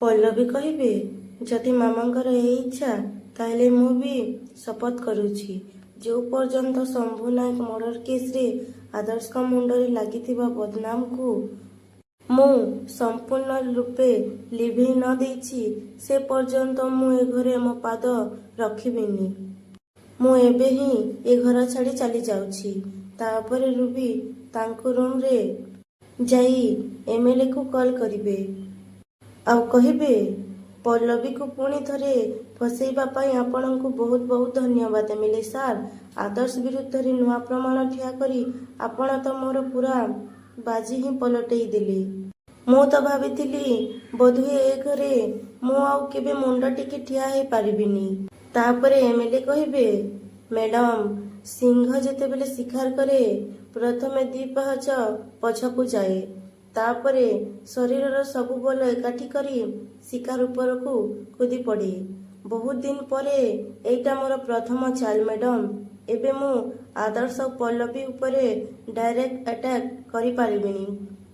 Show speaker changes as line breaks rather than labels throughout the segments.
ପଲ୍ଲବୀ କହିବେ, ଯଦି ମାମାଙ୍କର ଏହି ଇଚ୍ଛା ତାହେଲେ ମୁଁ ବି ଶପଥ କରୁଛି, ଯେଉଁ ପର୍ଯ୍ୟନ୍ତ ଶମ୍ଭୁ ନାୟକ ମର୍ଡର କେସ୍ରେ ଆଦର୍ଶଙ୍କ ମୁଣ୍ଡରେ ଲାଗିଥିବା ବଦନାମକୁ ମୁଁ ସମ୍ପୂର୍ଣ୍ଣ ରୂପେ ଲିଭେଇ ନ ଦେଇଛି, ସେ ପର୍ଯ୍ୟନ୍ତ ମୁଁ ଏ ଘରେ ମୋ ପାଦ ରଖିବିନି। ମୁଁ ଏବେ ହିଁ ଏ ଘର ଛାଡ଼ି ଚାଲି ଯାଉଛି। ତାପରେ ରୁବି ତାଙ୍କ ରୁମ୍ରେ ଯାଇ ଏମଏଲ୍ଏକୁ କଲ୍ କରିବେ ଆଉ କହିବେ, ପଲ୍ଲବୀକୁ ପୁଣି ଥରେ ଫସାଇବା ପାଇଁ ଆପଣଙ୍କୁ ବହୁତ ବହୁତ ଧନ୍ୟବାଦ ଏମଏଲ୍ଏ ସାର୍। ଆଦର୍ଶ ବିରୁଦ୍ଧରେ ନୂଆ ପ୍ରମାଣ ଠିଆ କରି ଆପଣ ତ ମୋର ପୁରା ବାଜି ହିଁ ପଲଟେଇ ଦେଲେ। ମୁଁ ତ ଭାବିଥିଲି ବୋଧହୁଏ ଏ ଘରେ ମୁଁ ଆଉ କେବେ ମୁଣ୍ଡ ଟେକି ଠିଆ ହେଇପାରିବିନି। ତାପରେ ଏମଏଲ୍ଏ କହିବେ, ମ୍ୟାଡାମ, ସିଂହ ଯେତେବେଳେ ଶିକାର କରେ ପ୍ରଥମେ 2 ପାହାଚ ପଛକୁ ଯାଏ, ତାପରେ ଶରୀରର ସବୁ ବଳ ଏକାଠି କରି ଶିକାର ଉପରକୁ କୁଦି ପଡ଼େ। ବହୁତ ଦିନ ପରେ ଏଇଟା ମୋର ପ୍ରଥମ ଚାଲ ମ୍ୟାଡାମ। ଏବେ ମୁଁ ଆଦର୍ଶ ଆଉ ପଲ୍ଲବୀ ଉପରେ ଡାଇରେକ୍ଟ ଆଟାକ୍ କରିପାରିବିନି,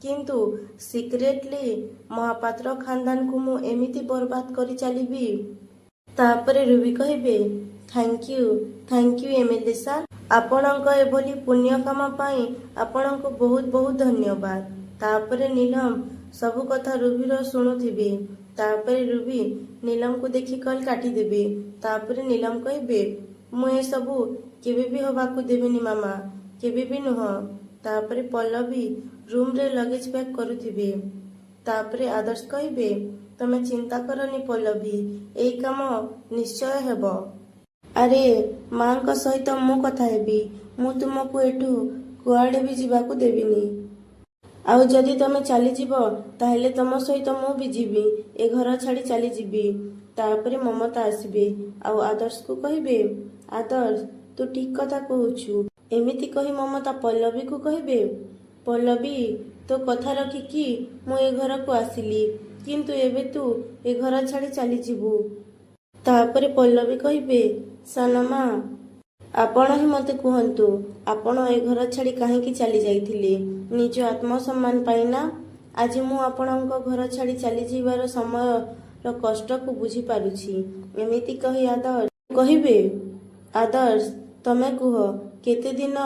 କିନ୍ତୁ ସିକ୍ରେଟଲି ମହାପାତ୍ର ଖାନଦାନକୁ ମୁଁ ଏମିତି ବରବାଦ କରି ଚାଲିବି। ତାପରେ ରୁବି କହିବେ, ଥ୍ୟାଙ୍କ ୟୁ ଏମଏଲ୍ଏ ସାର୍। ଆପଣଙ୍କ ଏଭଳି ପୁଣ୍ୟ କାମ ପାଇଁ ଆପଣଙ୍କୁ ବହୁତ ବହୁତ ଧନ୍ୟବାଦ। ତାପରେ ନୀଲମ ସବୁ କଥା ରୁବିର ଶୁଣୁଥିବେ। ତାପରେ ରୁବି ନୀଲମକୁ ଦେଖି କଲ୍ କାଟିଦେବେ। ତାପରେ ନୀଲମ କହିବେ, ମୁଁ ଏସବୁ କେବେ ବି ହବାକୁ ଦେବିନି ମାମା, କେବେ ବି ନୁହଁ। ତାପରେ ପଲ୍ଲବୀ ରୁମ୍ରେ ଲଗେଜ ପ୍ୟାକ୍ କରୁଥିବେ। ତାପରେ ଆଦର୍ଶ କହିବେ, ତମେ ଚିନ୍ତା କରନି ପଲ୍ଲବୀ, ଏଇ କାମ ନିଶ୍ଚୟ ହେବ। ଆରେ ମାଙ୍କ ସହିତ ମୁଁ କଥା ହେବି। ମୁଁ ତୁମକୁ ଏଠୁ କୁଆଡ଼େ ବି ଯିବାକୁ ଦେବିନି। ଆଉ ଯଦି ତମେ ଚାଲିଯିବ ତାହେଲେ ତମ ସହିତ ମୁଁ ବି ଯିବି, ଏ ଘର ଛାଡ଼ି ଚାଲିଯିବି। ତାପରେ ମମତା ଆସିବେ ଆଉ ଆଦର୍ଶକୁ କହିବେ, ଆଦର୍ଶ, ତୁ ଠିକ କଥା କହୁଛୁ। ଏମିତି କହି ମମତା ପଲ୍ଲବୀକୁ କହିବେ, ପଲ୍ଲବୀ, ତୋ କଥା ରଖିକି ମୁଁ ଏ ଘରକୁ ଆସିଲି, କିନ୍ତୁ ଏବେ ତୁ ଏ ଘର ଛାଡ଼ି ଚାଲିଯିବୁ। ତାପରେ ପଲ୍ଲବୀ କହିବେ, ସାନମା, ଆପଣ ହିଁ ମୋତେ କୁହନ୍ତୁ, ଆପଣ ଏ ଘର ଛାଡ଼ି କାହିଁକି ଚାଲି ଯାଇଥିଲେ? ନିଜ ଆତ୍ମସମ୍ମାନ ପାଇଁ ନା? ଆଜି ମୁଁ ଆପଣଙ୍କ ଘର ଛାଡ଼ି ଚାଲିଯିବାର ସମୟର କଷ୍ଟକୁ ବୁଝିପାରୁଛି। ଏମିତି କହି ଆଦର୍ଶ କହିବେ, ଆଦର୍ଶ, ତମେ କୁହ, କେତେଦିନ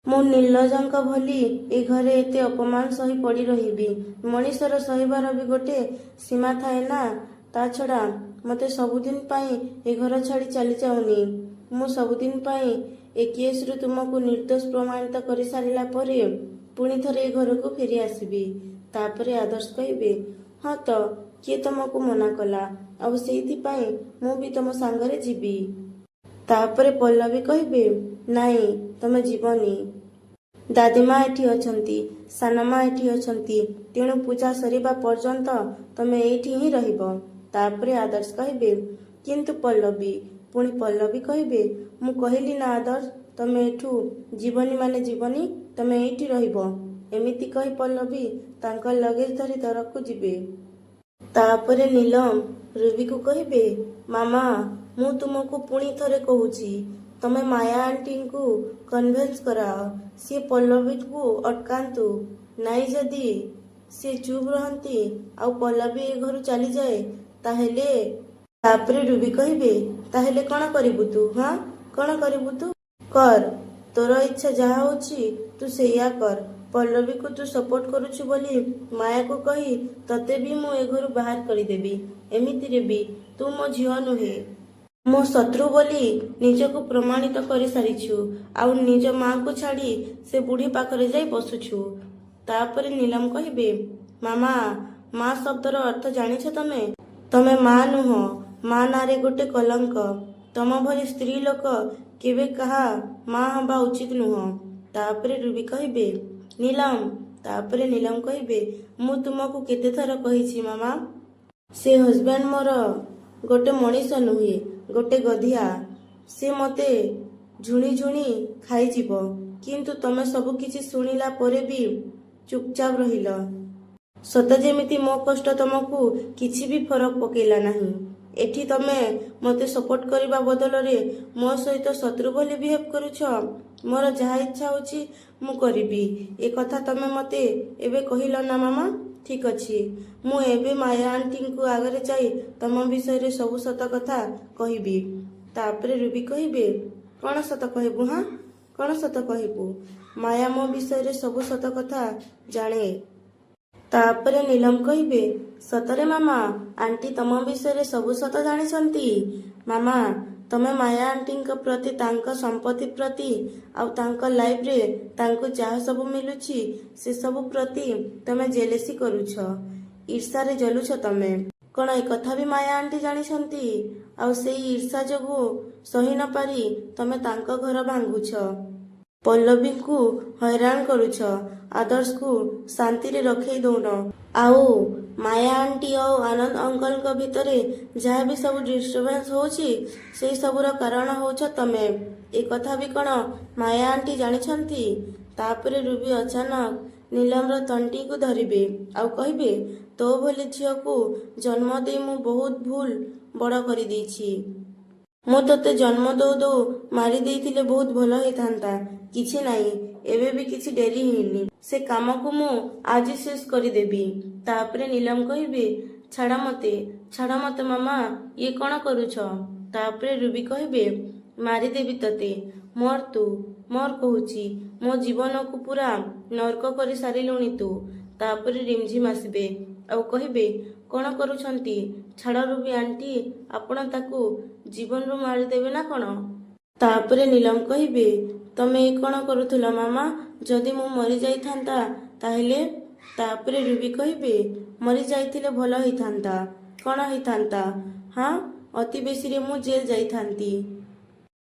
ମୁଁ ନିର୍ଲଜ୍ଜଙ୍କ ଭଳି ଏ ଘରେ ଏତେ ଅପମାନ ସହି ପଡ଼ି ରହିବି? ମଣିଷର ସହିବାର ବି ଗୋଟେ ସୀମା ଥାଏ ନା? ତା ଛଡ଼ା ମୋତେ ସବୁଦିନ ପାଇଁ ଏ ଘର ଛାଡ଼ି ଚାଲି ଯାଉନି। ମୁଁ ସବୁଦିନ ପାଇଁ ଏ କେସ୍ରୁ ତୁମକୁ ନିର୍ଦ୍ଦୋଷ ପ୍ରମାଣିତ କରିସାରିଲା ପରେ ପୁଣି ଥରେ ଏ ଘରକୁ ଫେରି ଆସିବି। ତାପରେ ଆଦର୍ଶ କହିବେ, ହଁ ତ, କିଏ ତମକୁ ମନା କଲା? ଆଉ ସେଇଥିପାଇଁ ମୁଁ ବି ତମ ସାଙ୍ଗରେ ଯିବି। ତାପରେ ପଲ୍ଲବୀ କହିବେ, ନାଇଁ, ତମେ ଯିବନି। ଦାଦିମା ଏଠି ଅଛନ୍ତି, ସାନମା ଏଠି ଅଛନ୍ତି, ତେଣୁ ପୂଜା ସରିବା ପର୍ଯ୍ୟନ୍ତ ତମେ ଏଇଠି ହିଁ ରହିବ। ତାପରେ ଆଦର୍ଶ କହିବେ, କିନ୍ତୁ ପଲ୍ଲବୀ। ପୁଣି ପଲ୍ଲବୀ କହିବେ, ମୁଁ କହିଲି ନା ଆଦର୍ଶ, ତମେ ଏଠୁ ଯିବନି ମାନେ ଯିବନି, ତମେ ଏଇଠି ରହିବ। ଏମିତି କହି ପଲ୍ଲବୀ ତାଙ୍କ ଲଗେଜ ଧରି ତଳକୁ ଯିବେ। ତାପରେ ନୀଲମ ରୁବିକୁ କହିବେ, ମାମା, ମୁଁ ତୁମକୁ ପୁଣି ଥରେ କହୁଛି, ତମେ ମାୟା ଆଣ୍ଟିଙ୍କୁ କନଭିନ୍ସ କରାଅ, ସିଏ ପଲ୍ଲବୀକୁ ଅଟକାନ୍ତୁ। ନାଇଁ, ଯଦି ସେ ଚୁପ୍ ରହନ୍ତି ଆଉ ପଲ୍ଲବୀ ଏ ଘରୁ ଚାଲିଯାଏ ତାହେଲେ? ତାପରେ ରୁବି କହିବେ, ତାହେଲେ କ'ଣ କରିବୁ ତୁ? ହଁ, କ'ଣ କରିବୁ ତୁ? କର, ତୋର ଇଚ୍ଛା ଯାହା ହଉଛି ତୁ ସେଇଆ କର। ପଲ୍ଲବୀକୁ ତୁ ସପୋର୍ଟ କରୁଛୁ ବୋଲି ମାୟାକୁ କହି ତତେ ବି ମୁଁ ଏ ଘରୁ ବାହାର କରିଦେବି। ଏମିତିରେ ବି ତୁ ମୋ ଝିଅ ନୁହେଁ, ମୋ ଶତ୍ରୁ ବୋଲି ନିଜକୁ ପ୍ରମାଣିତ କରିସାରିଛୁ। ଆଉ ନିଜ ମାଙ୍କୁ ଛାଡ଼ି ସେ ବୁଢ଼ୀ ପାଖରେ ଯାଇ ବସୁଛୁ। ତାପରେ ନୀଲମ କହିବେ, ମାମା, ମା ଶବ୍ଦର ଅର୍ଥ ଜାଣିଛ ତମେ? ତମେ ମା ନୁହଁ, ମା ନାଁରେ ଗୋଟେ କଲଙ୍କ। ତମ ଭଳି ସ୍ତ୍ରୀ ଲୋକ କେବେ କାହା ମା ହେବା ଉଚିତ ନୁହଁ। ତାପରେ ରୁବି କହିବେ, ନୀଲମ। ତାପରେ ନୀଲମ କହିବେ, ମୁଁ ତୁମକୁ କେତେଥର କହିଛି ମାମା, ସେ ହଜବ୍ୟାଣ୍ଡ ମୋର ଗୋଟେ ମଣିଷ ନୁହେଁ, ଗୋଟେ ଗଧିଆ। ସେ ମୋତେ ଝୁଣି ଝୁଣି ଖାଇଯିବ। କିନ୍ତୁ ତମେ ସବୁ କିଛି ଶୁଣିଲା ପରେ ବି ଚୁପଚାପ ରହିଲ, ସତେ ଯେମିତି ମୋ କଷ୍ଟ ତମକୁ କିଛି ବି ଫରକ ପକେଇଲା ନାହିଁ। ଏଠି ତମେ ମୋତେ ସପୋର୍ଟ କରିବା ବଦଳରେ ମୋ ସହିତ ଶତ୍ରୁ ଭଳି ବିହେଭ୍ କରୁଛ। ମୋର ଯାହା ଇଚ୍ଛା ହେଉଛି ମୁଁ କରିବି, ଏ କଥା ତମେ ମୋତେ ଏବେ କହିଲ ନା ମାମା? ଠିକ୍ ଅଛି। ମୁଁ ଏବେ ମାୟା ଆଣ୍ଟିଙ୍କୁ ଆଗରେ ଯାଇ ତମ ବିଷୟରେ ସବୁ ସତ କଥା କହିବି। ତାପରେ ରୁବି କହିବେ, କ'ଣ ସତ କହିବୁ? ହଁ, କ'ଣ ସତ କହିବୁ? ମାୟା ମୋ ବିଷୟରେ ସବୁ ସତ କଥା ଜାଣେ। ତାପରେ ନୀଲମ କହିବେ, ସତରେ ମାମା, ଆଣ୍ଟି ତମ ବିଷୟରେ ସବୁ ସତ ଜାଣିଛନ୍ତି? ମାମା, ତମେ ମାୟା ଆଣ୍ଟିଙ୍କ ପ୍ରତି, ତାଙ୍କ ସମ୍ପତ୍ତି ପ୍ରତି, ଆଉ ତାଙ୍କ ଲାଇଫରେ ତାଙ୍କୁ ଯାହା ସବୁ ମିଳୁଛି ସେସବୁ ପ୍ରତି ତମେ ଜେଲେସି କରୁଛ, ଈର୍ଷାରେ ଜଳୁଛ ତମେ। କ'ଣ ଏକଥା ବି ମାୟା ଆଣ୍ଟି ଜାଣିଛନ୍ତି? ଆଉ ସେଇ ଈର୍ଷା ଯୋଗୁଁ ସହି ନ ପାରି ତମେ ତାଙ୍କ ଘର ଭାଙ୍ଗୁଛ, ପଲ୍ଲବୀଙ୍କୁ ହଇରାଣ କରୁଛ, ଆଦର୍ଶକୁ ଶାନ୍ତିରେ ରଖେଇ ଦଉନ। ଆଉ ମାୟା ଆଣ୍ଟି ଆଉ ଆନନ୍ଦ ଅଙ୍କଲଙ୍କ ଭିତରେ ଯାହା ବି ସବୁ ଡିଷ୍ଟର୍ବାନ୍ସ ହଉଛି ସେଇ ସବୁର କାରଣ ହଉଛ ତମେ। ଏ କଥା ବି କ'ଣ ମାୟା ଆଣ୍ଟି ଜାଣିଛନ୍ତି? ତାପରେ ରୁବି ଅଚାନକ ନୀଲମର ତଣ୍ଟିକୁ ଧରିବେ ଆଉ କହିବେ, ତୋ ଭଳି ଝିଅକୁ ଜନ୍ମ ଦେଇ ମୁଁ ବହୁତ ଭୁଲ ବଡ଼ କରିଦେଇଛି। ମୁଁ ତୋତେ ଜନ୍ମ ଦଉ ଦଉ ମାରି ଦେଇଥିଲେ ବହୁତ ଭଲ ହେଇଥାନ୍ତା। କିଛି ନାହିଁ, ଏବେ ବି କିଛି ଡେରି ହେଇନି, ସେ କାମକୁ ମୁଁ ଆଜି ଶେଷ କରିଦେବି। ତାପରେ ନୀଲମ କହିବେ, ଛାଡ଼ ମତେ ମାମା, ଇଏ କ'ଣ କରୁଛ? ତାପରେ ରୁବି କହିବେ, ମାରିଦେବି ତତେ, ମର କହୁଛି, ମୋ ଜୀବନକୁ ପୁରା ନର୍କ କରି ସାରିଲୁଣି ତୁ। ତାପରେ ରିମଝିମ୍ ଆସିବେ ଆଉ କହିବେ, କ'ଣ କରୁଛନ୍ତି? ଛାଡ଼ ରୁବି ଆଣ୍ଟି, ଆପଣ ତାକୁ ଜୀବନରୁ ମାରିଦେବେ ନା କ'ଣ? ତାପରେ ନୀଲମ କହିବେ, ତମେ ଏ କ'ଣ କରୁଥିଲ ମାମା? ଯଦି ମୁଁ ମରିଯାଇଥାନ୍ତା ତାହେଲେ? ତାପରେ ରୁବି କହିବେ, ମରିଯାଇଥିଲେ ଭଲ ହେଇଥାନ୍ତା। କ'ଣ ହେଇଥାନ୍ତା? ହଁ, ଅତି ବେଶୀରେ ମୁଁ ଜେଲ ଯାଇଥାନ୍ତି,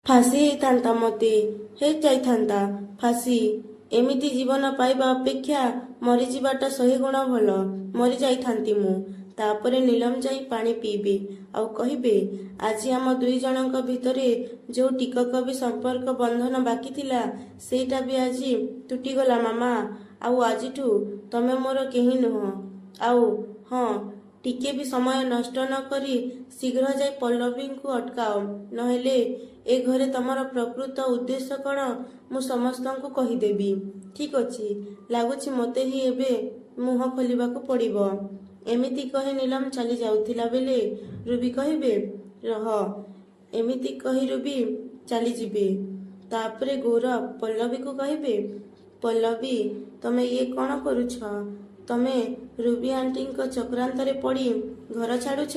ଫାଶୀ ହେଇଥାନ୍ତା, ମତେ ହେଇଯାଇଥାନ୍ତା ଫାଶୀ। ଏମିତି ଜୀବନ ପାଇବା ଅପେକ୍ଷା ମରିଯିବାଟା 100 ଗୁଣ ଭଲ, ମରିଯାଇଥାନ୍ତି ମୁଁ। ତାପରେ ନୀଲମ ଯାଇ ପାଣି ପିଇବେ ଆଉ କହିବେ, ଆଜି ଆମ ଦୁଇ ଜଣଙ୍କ ଭିତରେ ଯେଉଁ ଟିକକ ବି ସମ୍ପର୍କ ବନ୍ଧନ ବାକି ଥିଲା ସେଇଟା ବି ଆଜି ତୁଟିଗଲା ମାମା। ଆଉ ଆଜିଠୁ ତମେ ମୋର କେହି ନୁହଁ। ଆଉ ହଁ, ଟିକେ ବି ସମୟ ନଷ୍ଟ ନ କରି ଶୀଘ୍ର ଯାଇ ପଲ୍ଲବୀଙ୍କୁ ଅଟକାଅ, ନହେଲେ ଏ ଘରେ ତମର ପ୍ରକୃତ ଉଦ୍ଦେଶ୍ୟ କ'ଣ ମୁଁ ସମସ୍ତଙ୍କୁ କହିଦେବି। ଠିକ୍ ଅଛି, ଲାଗୁଛି ମୋତେ ହିଁ ଏବେ ମୁହଁ ଖୋଲିବାକୁ ପଡ଼ିବ। ଏମିତି କହି ନୀଲମ ଚାଲି ଯାଉଥିଲା ବେଳେ ରୁବି କହିବେ, ରହ। ଏମିତି କହି ରୁବି ଚାଲିଯିବେ। ତାପରେ ଗୌରବ ପଲ୍ଲବୀକୁ କହିବେ, ପଲ୍ଲବୀ, ତମେ ଇଏ କ'ଣ କରୁଛ? ତମେ ରୁବି ଆଣ୍ଟିଙ୍କ ଚକ୍ରାନ୍ତରେ ପଡ଼ି ଘର ଛାଡ଼ୁଛ।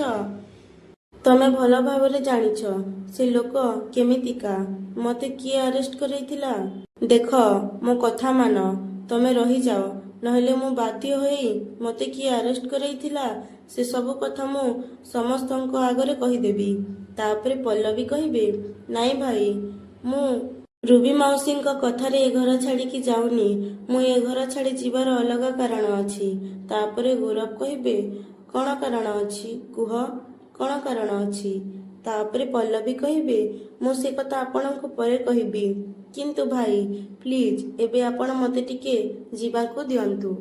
ତମେ ଭଲ ଭାବରେ ଜାଣିଛ ସେ ଲୋକ କେମିତିକା, ମତେ କିଏ ଆରେଷ୍ଟ କରେଇଥିଲା। ଦେଖ, ମୋ କଥା ମାନ, ତମେ ରହିଯାଅ, ନହେଲେ ମୁଁ ବାଧ୍ୟ ହୋଇ ମତେ କିଏ ଆରେଷ୍ଟ କରେଇଥିଲା ସେ ସବୁ କଥା ମୁଁ ସମସ୍ତଙ୍କ ଆଗରେ କହିଦେବି। ତାପରେ ପଲ୍ଲବୀ କହିବେ, ନାଇଁ ଭାଇ, ମୁଁ ରୁବି ମାଉସୀଙ୍କ କଥାରେ ଏ ଘର ଛାଡ଼ିକି ଯାଉନି, ମୁଁ ଏ ଘର ଛାଡ଼ି ଯିବାର ଅଲଗା କାରଣ ଅଛି। ତାପରେ ଗୌରବ କହିବେ, କ'ଣ କାରଣ ଅଛି କୁହ, କ'ଣ କାରଣ ଅଛି? ତାପରେ ପଲ୍ଲବୀ କହିବେ, ମୁଁ ସେ କଥା ଆପଣଙ୍କୁ ପରେ କହିବି, କିନ୍ତୁ ଭାଇ ପ୍ଲିଜ୍ ଏବେ ଆପଣ ମୋତେ ଟିକେ ଯିବାକୁ ଦିଅନ୍ତୁ।